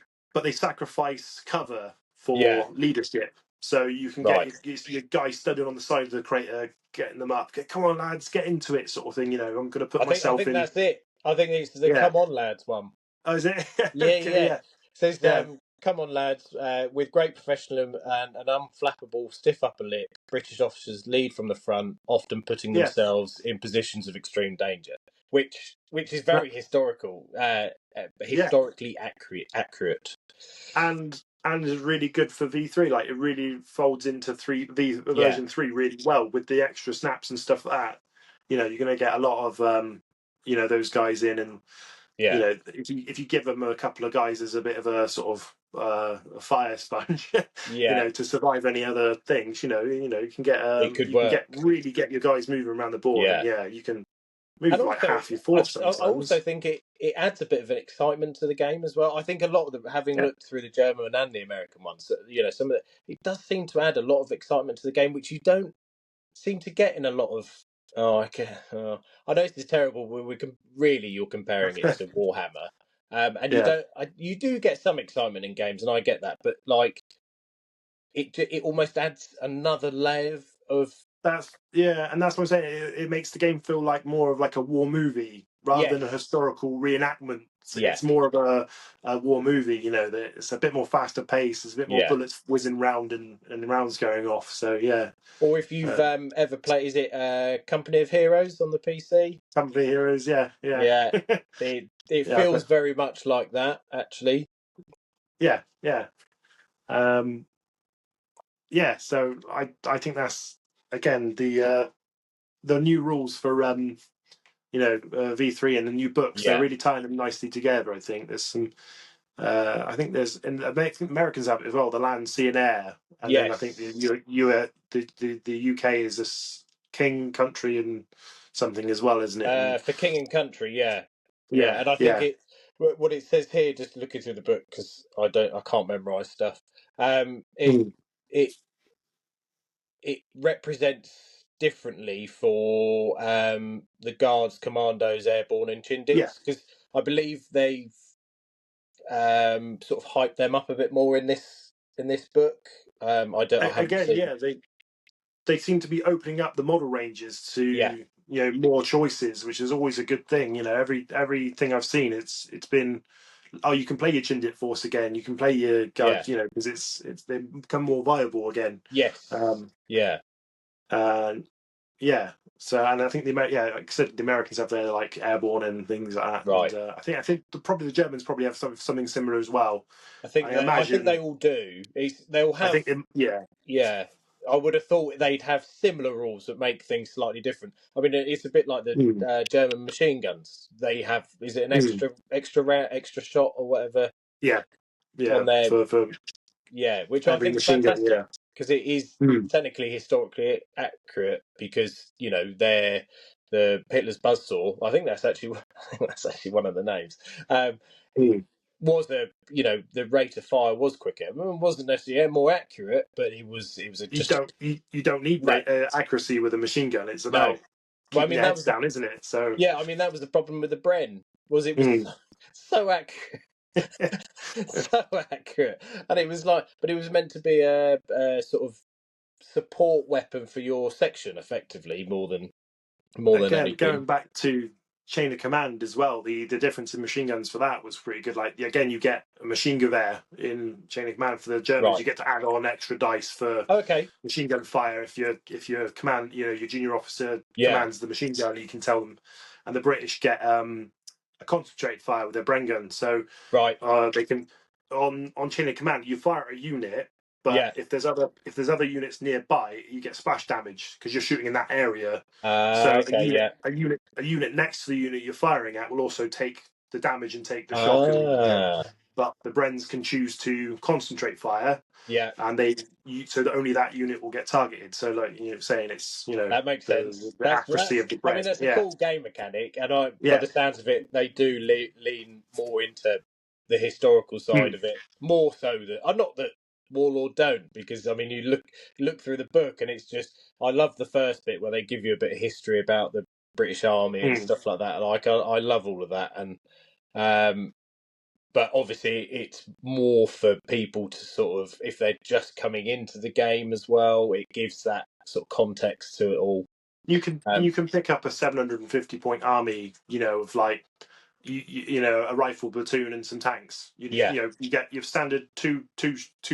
they sacrifice cover Yeah. for leadership. So you can get Right. your guy studying on the side of the crater, getting them up. Come on, lads, get into it, sort of thing. I'm going to put I myself think in. that's it. I think it's the Yeah. "Come on, lads" one. Oh, is it? Yeah, Okay. yeah. Yeah. Says, Yeah. "Come on, lads, with great professionalism and an unflappable stiff upper lip, British officers lead from the front, often putting Yeah. themselves in positions of extreme danger," which is very historical, Yeah. historically accurate. And is really good for V3. Like it really folds into Yeah, version 3 really well with the extra snaps and stuff like that. You're going to get a lot of those guys in, and yeah, if you give them a couple of guys as a bit of a sort of a fire sponge, yeah. to survive any other things, you can get It could work. really get your guys moving around the board, and Yeah. yeah, you can move And like also, half your force I also sometimes. think it adds a bit of an excitement to the game as well. I think a lot of them, having Yeah, looked through the German and the American ones, some of it does seem to add a lot of excitement to the game, which you don't seem to get in a lot of. Oh, I know this is terrible. We can really, you're comparing it to Warhammer, and you yeah. don't. You do get some excitement in games, and I get that, but like it almost adds another layer of And that's what I'm saying. It makes the game feel like more of like a war movie rather than a yes, historical reenactment. yeah, It's more of a war movie. That it's a bit more faster paced. There's a bit more yeah. bullets whizzing round and rounds going off. So yeah, Or if you've uh, ever played, is it Company of Heroes on the PC? Company Heroes. Yeah, yeah, Yeah, it yeah, feels very much like that, actually. yeah, yeah. Um, yeah. So I think that's again the new rules for V3 and the new books. They're Yeah. really tying them nicely together. I think there's some. I think there's and Americans have it as well. The land, sea, and air, and then I think Yes. the UK is this king, country, and something as well, isn't it? And For King and Country, yeah, yeah, yeah, and I think yeah, what it says here, just looking through the book because I can't memorize stuff. It mm, it it represents differently for the Guards, Commandos, Airborne, and yeah. Chindigs because I believe they've sort of hyped them up a bit more in this book. I haven't Again, seen. yeah, they seem to be opening up the model ranges Yeah, to more choices, which is always a good thing. Everything I've seen, it's been you can play your Chindit Force again, you can play your yeah, Guard, because it's they become more viable again. yes, Um, yeah, and yeah, so and I think like I said, the Americans have their like airborne and things like that, and right. I think probably the Germans probably have something similar as well. I I think they imagine. all do. They'll I have. think yeah. Yeah, I would have thought they'd have similar rules that make things slightly different. I mean, it's a bit like the Mm, German machine guns. They have, is it an mm, extra shot or whatever yeah, on yeah, their, for yeah, which I every think is machine gun, fantastic yeah. because it is Mm, technically historically accurate because they're the Hitler's buzzsaw. I think that's actually I think that's actually one of the names. Um, mm. was the rate of fire was quicker. It wasn't necessarily more accurate, but it was just You don't need no. accuracy with a machine gun. It's No, about well, I keeping mean your that heads was the down, isn't it? So, yeah. I mean that was the problem with the Bren was it was mm. so accurate, so accurate, and it was like, but it was meant to be a sort of support weapon for your section, effectively, more than anything. Going back to Chain of Command as well, the difference in machine guns for that was pretty good. Like again, you get a machine gewehr in Chain of Command. For the Germans, Right. you get to add on extra dice for Okay. machine gun fire. If your command, your junior officer Yeah. commands the machine gun, you can tell them. And the British get a concentrated fire with their Bren gun, so Right. they can on Chain of Command you fire at a unit. But Yeah. if there's other units nearby, you get splash damage because you're shooting in that area. So Okay. a unit next to the unit you're firing at will also take the damage and take the shock, Ah. but the Brens can choose to concentrate fire, Yeah. and so that only that unit will get targeted. So like saying it's That makes sense. the accuracy of the I mean, Bren. that's a cool game mechanic, and by Yeah. the sounds of it, they do lean more into the historical side of it, more so than not that Warlord don't, because I mean, you look through the book, and it's just I love the first bit where they give you a bit of history about the British Army and stuff like that. Like I love all of that, and but obviously it's more for people to sort of, if they're just coming into the game as well, it gives that sort of context to it all. You can pick up a 750 point army, of like a rifle platoon and some tanks. You get your standard two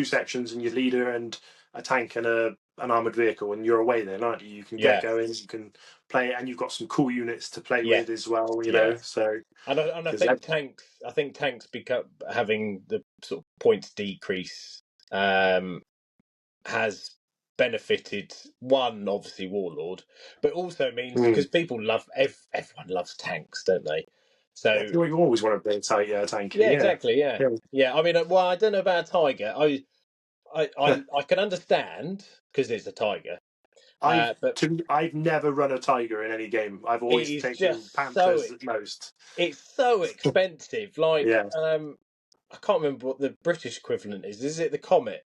sections and your leader and a tank and an armored vehicle, and you're away then, aren't you? You can get going, you can play, and you've got some cool units to play with as well. So and I think tanks become having the sort of points decrease has benefited one, obviously Warlord, but also means because people love everyone loves tanks, don't they? So you always want to be a tank. Yeah, exactly. Yeah. I mean, well, I don't know about a tiger. I can understand because it's a tiger. I've never run a tiger in any game. I've It always is taken just panthers at most. It's so expensive. Like, Yeah. I can't remember what the British equivalent is. Is it the Comet?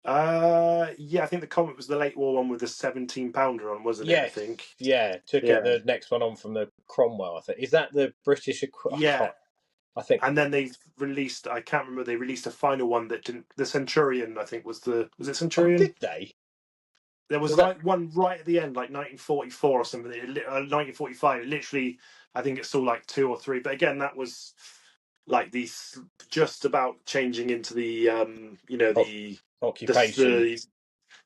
I think the Comet was the late war one with the 17-pounder on, wasn't it? I think. Yeah, took it the next one on from the Cromwell. I think is that the British equivalent. Yeah, I think. And then they released. I can't remember. They released a final one that didn't. The Centurion, I think, was it Centurion? Did they? There was one right at the end, like 1944 or something. 1945. Literally, I think it's still like 2 or 3. But again, that was like these just about changing into the the occupation, the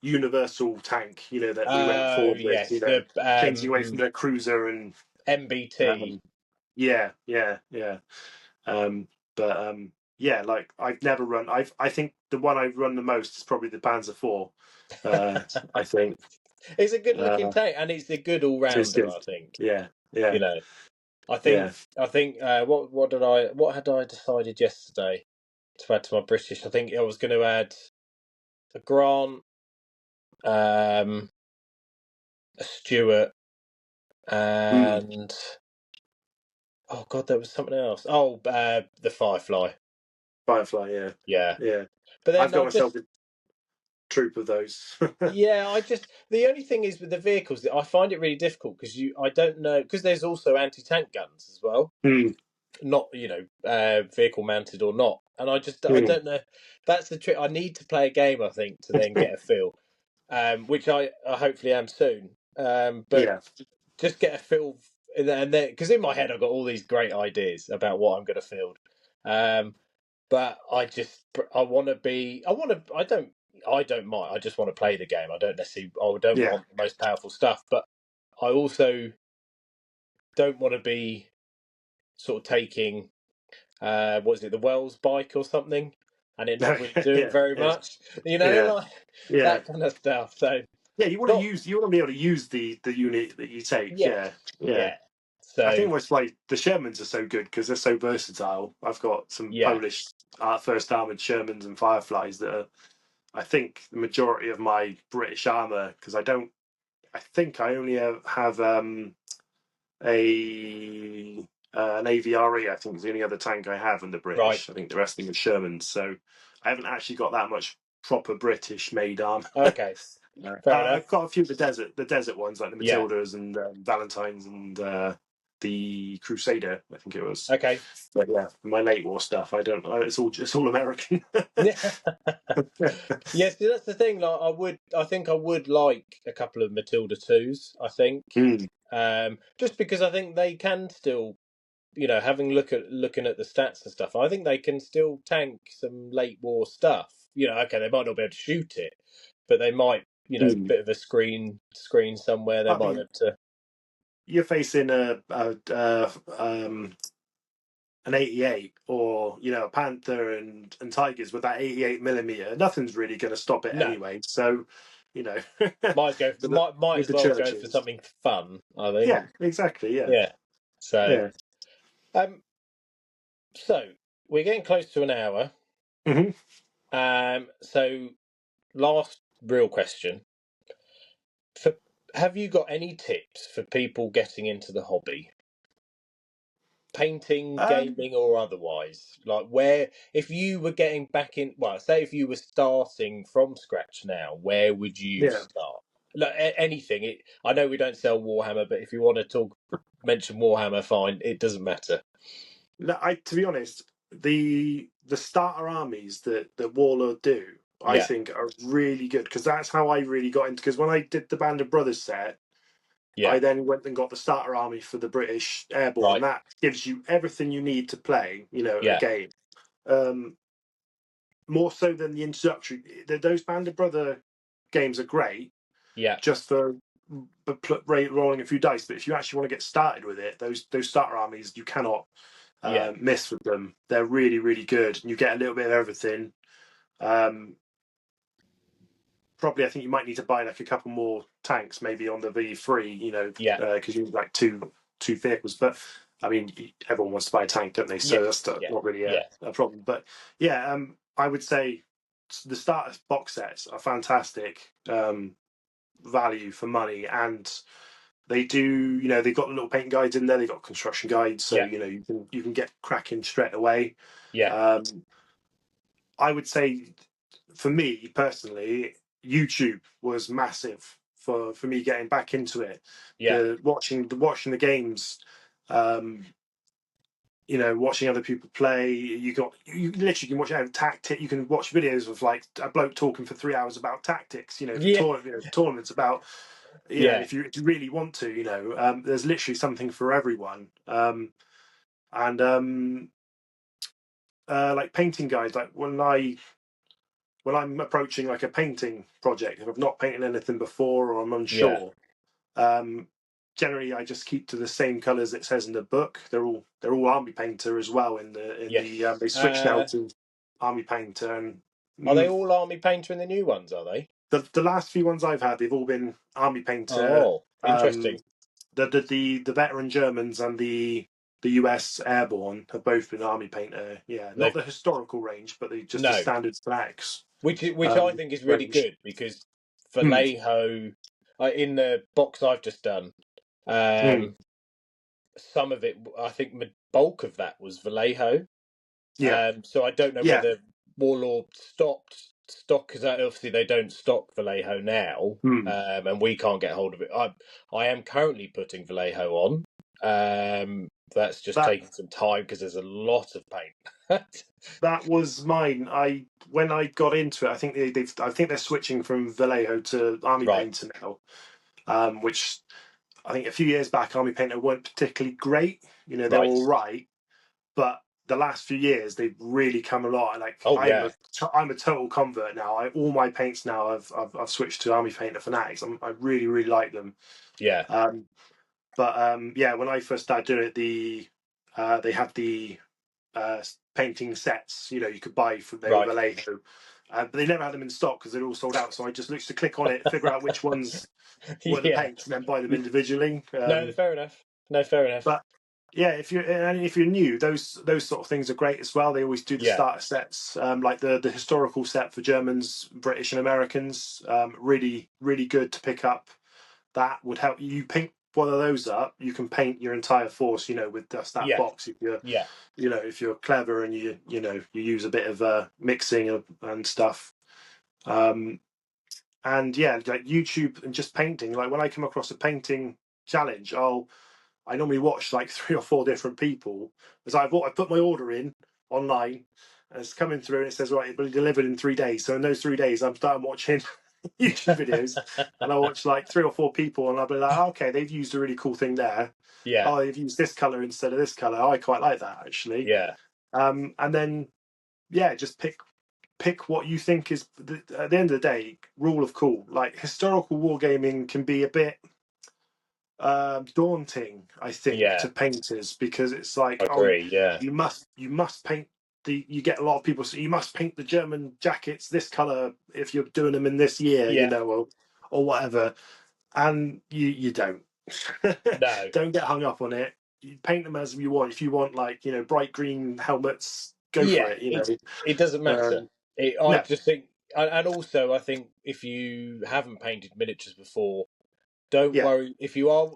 universal tank. That we went forward with. Changing away from the cruiser and MBT. Like I've never run. I think the one I've run the most is probably the Panzer IV. I think it's a good looking tank, and it's a good all rounder. I think. Yeah. I think. What had I decided yesterday to add to my British? I think I was going to add a Grant, a Stuart, and oh god, there was something else. Oh, the Firefly. Firefly, yeah. But then I've got myself a troop of those. The only thing is with the vehicles that I find it really difficult because I don't know, because there's also anti-tank guns as well. Not vehicle mounted or not, and I don't know. That's the trick. I need to play a game, I think, to then get a feel, which I hopefully am soon. Just get a feel, and then because in my head I've got all these great ideas about what I'm going to field, but I want to be. I don't mind. I just want to play the game. I don't necessarily. I don't want the most powerful stuff, but I also don't want to be sort of taking the Wells bike or something, and it not really doing very much. That kind of stuff. So you want to be able to use the unit that you take. So I think what's like the Shermans are so good because they're so versatile. I've got some Polish first armored Shermans and Fireflies that are, I think, the majority of my British armor, because I think I only have an AVRE. I think is the only other tank I have in the British. Right. I think the rest of them are Shermans, so I haven't actually got that much proper British made armor. Okay. Fair enough. I've got a few of the desert ones like the Matildas and Valentines and the the Crusader, I think it was. Okay. But yeah, my late war stuff, I don't. It's all American. Yes, that's the thing. Like, I think I would like a couple of Matilda twos. I think, just because I think they can still, having looking at the stats and stuff, I think they can still tank some late war stuff. Okay, they might not be able to shoot it, but they might, bit of a screen somewhere. They I might be mean, able to. you're facing an 88 or a Panther and Tigers with that 88 mm. Nothing's really going to stop it No, anyway. So, might go. with the, Might with as the well go for churches. something fun. I think. Yeah, exactly. Yeah, Yeah. So, yeah. um, so we're getting close to an hour. Hmm. So last real question: have you got any tips for people getting into the hobby? Painting, Um, gaming, or otherwise? Like, where, if you were getting back in, well, say if you were starting from scratch now, where would you yeah. start? Like, anything. I know we don't sell Warhammer, but if you want to mention Warhammer, fine. It doesn't matter. To be honest, the starter armies that Warlord do, I Yeah, think, are really good because that's how I really got into. Because when I did the Band of Brothers set, yeah, I then went and got the starter army for the British Airborne. right. That gives you everything you need to play, a Yeah, game. More so than the introductory. Those Band of Brother games are great yeah, just for rolling a few dice. But if you actually want to get started with it, those starter armies you cannot yeah, miss with them. They're really really good, and you get a little bit of everything. Um, Probably, I think you might need to buy like a couple more tanks, maybe on the V3. yeah, Because you need like two vehicles. But I mean, everyone wants to buy a tank, don't they? So yes, that's yeah, not really yeah, a problem. But yeah, I would say the starter box sets are fantastic value for money, and they do. They've got little paint guides in there. They've got construction guides, so yeah, you can get cracking straight away. yeah, Um, I would say, for me personally, YouTube was massive for me getting back into it. yeah, Watching the games, um, watching other people play. You literally can watch tactic. You can watch videos of like a bloke talking for 3 hours about tactics. For yeah, tournaments about. yeah, If you really want to, there's literally something for everyone. And like painting guides, like when I'm approaching like a painting project, if I've not painted anything before or I'm yeah, unsure, um, generally I just keep to the same colours it says in the book. They're all Army Painter as well. yes. They switch now to Army Painter, and Are they all Army Painter in the new ones? Are they? the last few ones I've had, they've all been Army Painter. Oh, Um, interesting. the veteran Germans and the US Airborne have both been Army Painter. Yeah, not They've the historical range, but just the no, standard blacks which I think is really range. good because Mm, Vallejo, in the box I've just done, mm, um, some of it, I think the bulk of that was Vallejo. yeah, So I don't know yeah. whether Warlord stopped stock because obviously they don't stock Vallejo now, Mm. and we can't get hold of it. I am currently putting Vallejo on. That's just That taking some time because there's a lot of paint. that was mine. When I got into it, I think I think they're switching from Vallejo to Army Right. Painter now, which I think a few years back Army Painter weren't particularly great. They're Right. all right, but the last few years they've really come a lot. Like Oh yeah. I'm a total convert now. All my paints now I've switched to Army Painter Fanatics. I really really like them. Yeah. Um, but yeah, when I first started doing it, they had the painting sets. You could buy from they were Right. Vallejo, but they never had them in stock because they're all sold out. So I just looked to click on it, figure out which ones were the Yeah. paints, and then buy them individually. No, fair enough. No, fair enough. But yeah, if you're new, those sort of things are great as well. They always do the Yeah. starter sets, like the historical set for Germans, British, and Americans. Really, really good to pick up. That would help you paint one of those up. You can paint your entire force, with just that Yeah. box. Yeah. If you're clever and you use a bit of mixing and stuff. And yeah, like YouTube and just painting. Like when I come across a painting challenge, I normally watch like 3 or 4 different people. As I put my order in online, and it's coming through, and it says, right, it'll be delivered in 3 days. So in those 3 days, I'm starting watching YouTube videos, and I watch like 3 or 4 people, and I'll be like, okay, they've used a really cool thing there. Yeah. Oh, they've used this color instead of this color. Oh, I quite like that actually. Yeah. And then just pick what you think is at the end of the day, rule of cool. Like historical wargaming can be a bit daunting, I think, Yeah. to painters, because it's like, I oh, agree. Yeah. you must paint you get a lot of people say you must paint the German jackets this color if you're doing them in this year, Yeah. or whatever, and you don't. No. Don't get hung up on it. You paint them as you want. If you want, like, bright green helmets, go for Yeah. it. It doesn't matter. Um, I no, just think, and also I think if you haven't painted miniatures before, don't yeah, worry. If you are,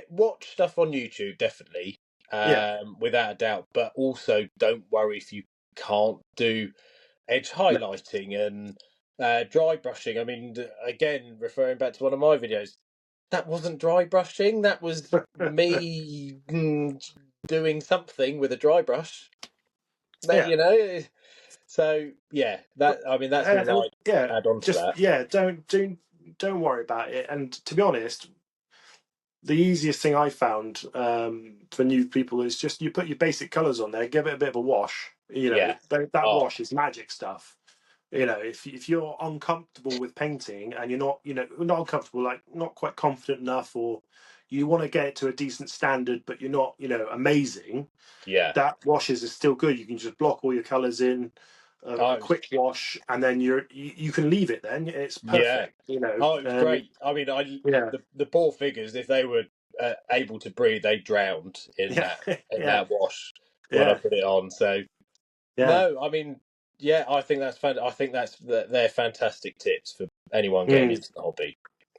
watch stuff on YouTube, definitely, yeah, without a doubt. But also, don't worry if you can't do edge no, highlighting and dry brushing. I mean, again, referring back to one of my videos, that wasn't dry brushing. That was me doing something with a dry brush. That, yeah. you know. So yeah, that's my Yeah, add on to just that. don't worry about it. And to be honest, the easiest thing I found for new people is just you put your basic colours on there, give it a bit of a wash. Yeah. That Oh, wash is magic stuff. If you're uncomfortable with painting and you're not uncomfortable, like not quite confident enough, or you want to get it to a decent standard, but you're not amazing, yeah. that washes is still good. You can just block all your colours in, a Oh, quick wash, and then you can leave it. Then it's yeah. perfect. Oh, it was great. I mean, Yeah, the poor figures, if they were able to breathe, they drowned yeah, in yeah, that wash when I yeah, put it on. So yeah. no, I mean, yeah, I think that's I think they're fantastic tips for anyone getting Mm, into the hobby.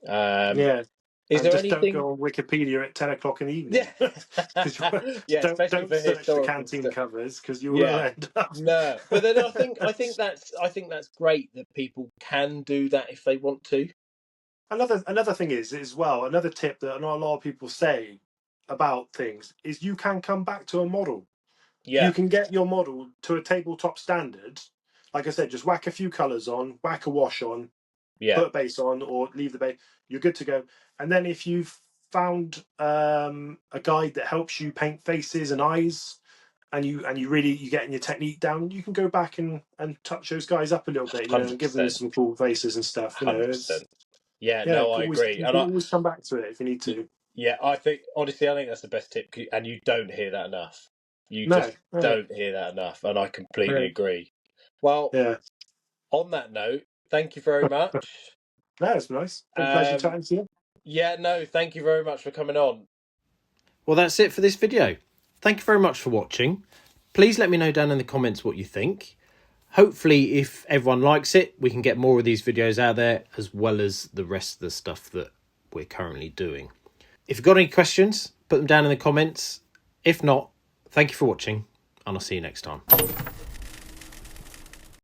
Um, yeah. is And there just don't anything? go on Wikipedia at 10 o'clock in the Yeah, evening. Because yeah, especially don't for search for historical canteen stuff. covers, because you will Yeah, end up. no, but then I think that's great that people can do that if they want to. Another thing is as well, another tip that not a lot of people say about things is you can come back to a model. You Yeah, can get your model to a tabletop standard. Like I said, just whack a few colours on, whack a wash on, yeah, put a base on, or leave the base. You're good to go. And then if you've found a guide that helps you paint faces and eyes, and you really getting your technique down, you can go back and touch those guys up a little bit, and give them 100%, some cool faces and stuff. 100%. It's Yeah, no, I agree, you and can always come back to it if you need to. yeah, I think honestly, I think that's the best tip, and you don't hear that enough. You No, just no, don't hear that enough, and I completely yeah, agree. Well, yeah. on that note, thank you very much. That's nice. Been a pleasure Um, chatting to you. yeah, no, thank you very much for coming on. Well, that's it for this video. Thank you very much for watching. Please let me know down in the comments what you think. Hopefully, if everyone likes it, we can get more of these videos out there, as well as the rest of the stuff that we're currently doing. If you've got any questions, put them down in the comments. If not, thank you for watching, and I'll see you next time.